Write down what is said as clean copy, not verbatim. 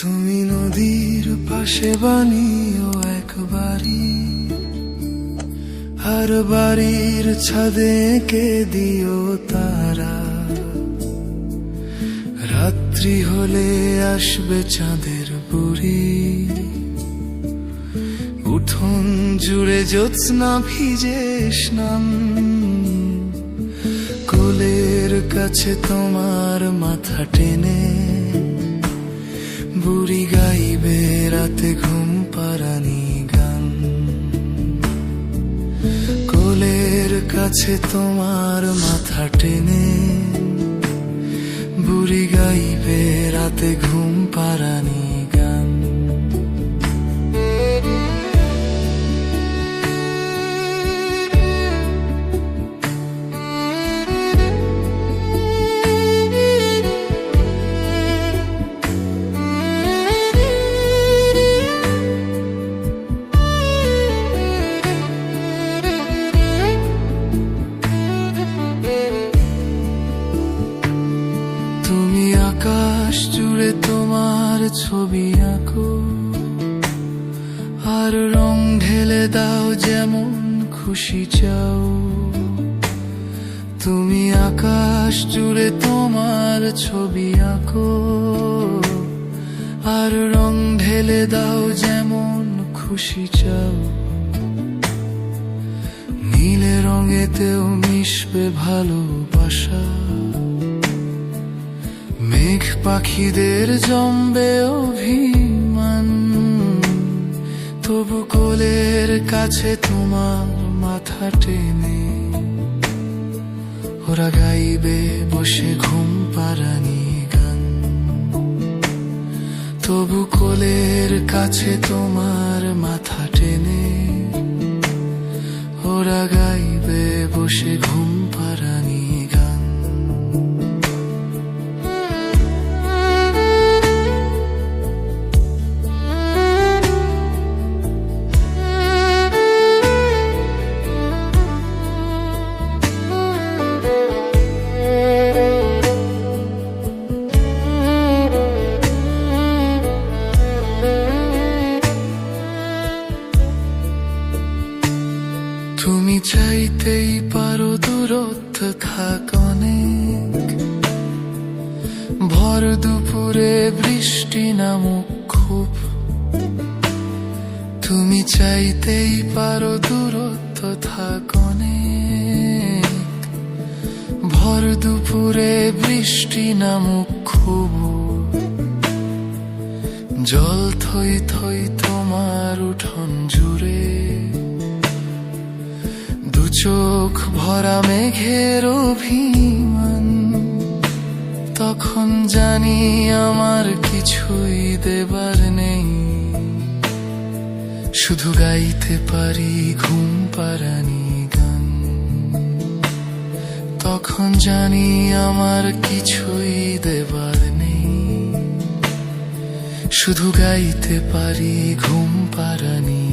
তুমি নদীর পাশে বানিও এক বাড়ি, আর বাড়ির ছাদে কে দিও তারা। রাত্রি হলে আসবে চাঁদের বুড়ি, উঠোন জুড়ে জ্যোৎস্না ভিজে স্নান। কোলের কাছে তোমার মাথা টেনে বুড়ি গাইবে রাতে ঘুম পাড়ানি গান। কোলের কাছে তোমার মাথা টেনে বুড়ি গাইবে রাতে ঘুম পাড়ানি গান। তুমি আকাশ জুড়ে তোমার ছবি আঁকো, আর রং ঢেলে দাও যেমন খুশি চাও। তুমি আকাশ জুড়ে তোমার ছবি আঁকো, আর রং ঢেলে দাও যেমন খুশি চাও। নীলে রঙেতেও মিশবে ভালোবাসা, মেঘ পাখিদের জমবে অভিমান। তবু কোলের কাছে তোমার মাথা টেনে ওরা গাইবে বসে ঘুম পাড়ানি গান। তবু কোলের কাছে তোমার মাথা টেনে ওরা গাইবে বসে ঘুম পাড়ানি গান। তুমি চাইতেই পারো দূরত্ব থাক অনেক, ভর দুপুরে বৃষ্টি নামুক খুব। তুমি চাইতেই পারো দূরত্ব থাক অনেক, ভর দুপুরে বৃষ্টি নামুক খুব। জল থই থই তোমার উঠোন জুড়ে, দু চোখ ভরা মেঘের অভিমান। তখন জানি আমার কিছুই দেবার নেই, শুধু গাইতে পারি ঘুম পাড়ানি গান। তখন জানি আমার কিছুই দেবার নেই, শুধু গাইতে পারি ঘুম পাড়ানি